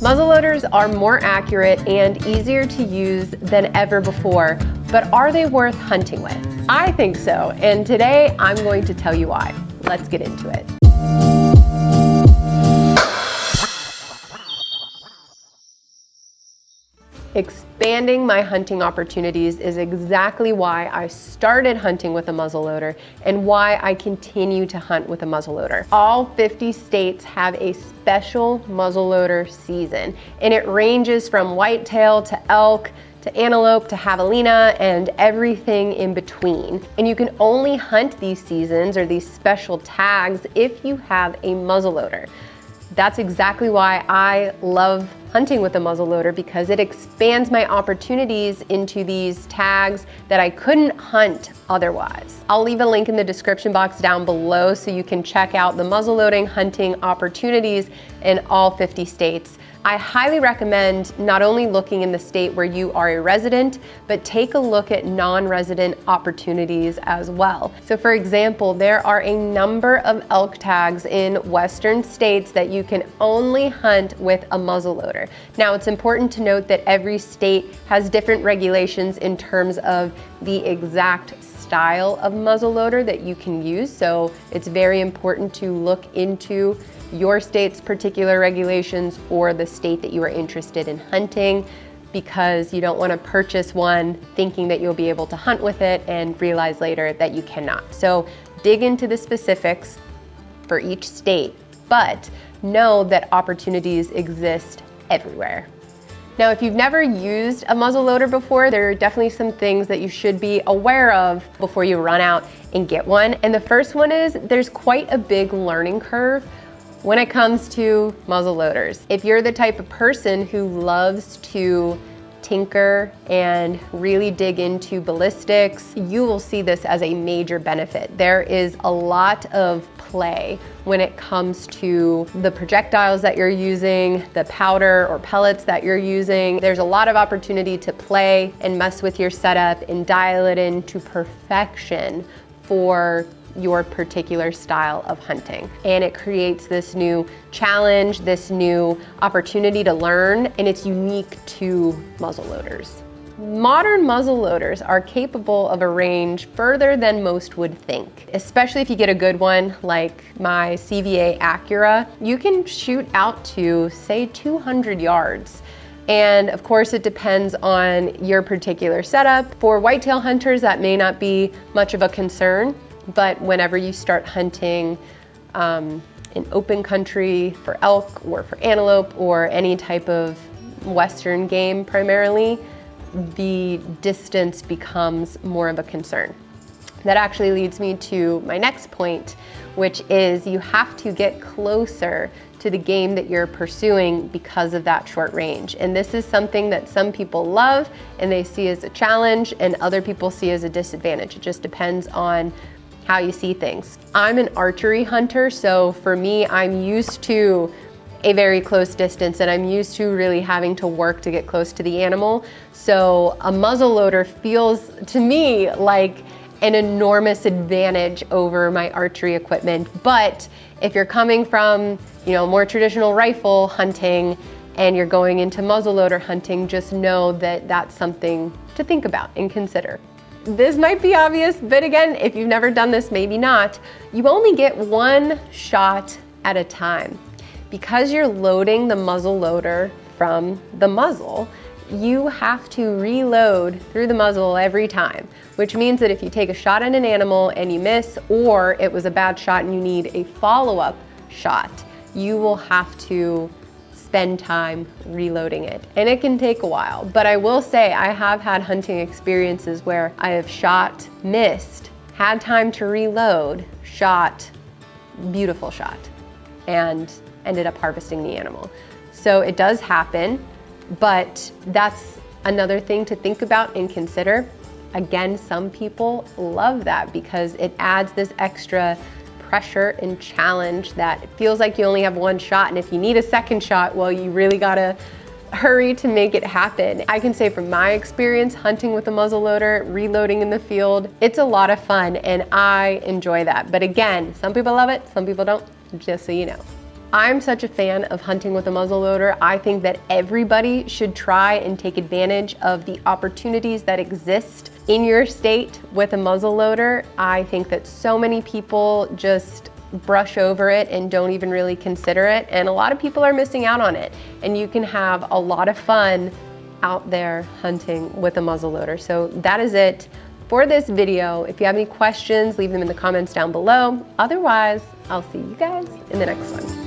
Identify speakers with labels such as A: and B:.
A: Muzzleloaders are more accurate and easier to use than ever before, but are they worth hunting with? I think so, and today I'm going to tell you why. Let's get into it. Expanding my hunting opportunities is exactly why I started hunting with a muzzleloader and why I continue to hunt with a muzzleloader. All 50 states have a special muzzleloader season, and it ranges from whitetail to elk to antelope to javelina and everything in between. And you can only hunt these seasons or these special tags if you have a muzzleloader. That's exactly why I love hunting with a muzzleloader, because it expands my opportunities into these tags that I couldn't hunt otherwise. I'll leave a link in the description box down below so you can check out the muzzleloading hunting opportunities in all 50 states. I highly recommend not only looking in the state where you are a resident, but take a look at non-resident opportunities as well. So for example, there are a number of elk tags in Western states that you can only hunt with a muzzleloader. Now it's important to note that every state has different regulations in terms of the exact style of muzzleloader that you can use. So it's very important to look into your state's particular regulations or the state that you are interested in hunting, because you don't want to purchase one thinking that you'll be able to hunt with it and realize later that you cannot. So dig into the specifics for each state, but know that opportunities exist everywhere. Now, if you've never used a muzzleloader before, there are definitely some things that you should be aware of before you run out and get one. And the first one is there's quite a big learning curve when it comes to muzzleloaders. If you're the type of person who loves to tinker and really dig into ballistics, you will see this as a major benefit. There is a lot of play when it comes to the projectiles that you're using, the powder or pellets that you're using. There's a lot of opportunity to play and mess with your setup and dial it into perfection for your particular style of hunting. And it creates this new challenge, this new opportunity to learn, and it's unique to muzzleloaders. Modern muzzleloaders are capable of a range further than most would think, especially if you get a good one like my CVA Acura. You can shoot out to, say, 200 yards. And of course, it depends on your particular setup. For whitetail hunters, that may not be much of a concern, but whenever you start hunting in open country for elk or for antelope or any type of Western game primarily, the distance becomes more of a concern. That actually leads me to my next point, which is you have to get closer to the game that you're pursuing because of that short range. And this is something that some people love and they see as a challenge, and other people see as a disadvantage. It just depends on how you see things. I'm an archery hunter, so for me, I'm used to a very close distance, and I'm used to really having to work to get close to the animal. So a muzzleloader feels to me like an enormous advantage over my archery equipment. But if you're coming from, more traditional rifle hunting and you're going into muzzleloader hunting, just know that that's something to think about and consider. This might be obvious, but again, if you've never done this, maybe not. You only get one shot at a time. Because you're loading the muzzleloader from the muzzle, you have to reload through the muzzle every time, which means that if you take a shot at an animal and you miss, or it was a bad shot and you need a follow-up shot, you will have to spend time reloading it. And it can take a while, but I will say I have had hunting experiences where I have shot, missed, had time to reload, shot, beautiful shot, and ended up harvesting the animal. So it does happen, but that's another thing to think about and consider. Again, some people love that because it adds this extra pressure and challenge that it feels like you only have one shot, and if you need a second shot, well, you really gotta hurry to make it happen. I can say from my experience hunting with a muzzleloader, reloading in the field, it's a lot of fun and I enjoy that. But again, some people love it, some people don't, just so you know. I'm such a fan of hunting with a muzzleloader. I think that everybody should try and take advantage of the opportunities that exist in your state with a muzzleloader. I think that so many people just brush over it and don't even really consider it, and a lot of people are missing out on it. And you can have a lot of fun out there hunting with a muzzleloader. So that is it for this video. If you have any questions, leave them in the comments down below. Otherwise, I'll see you guys in the next one.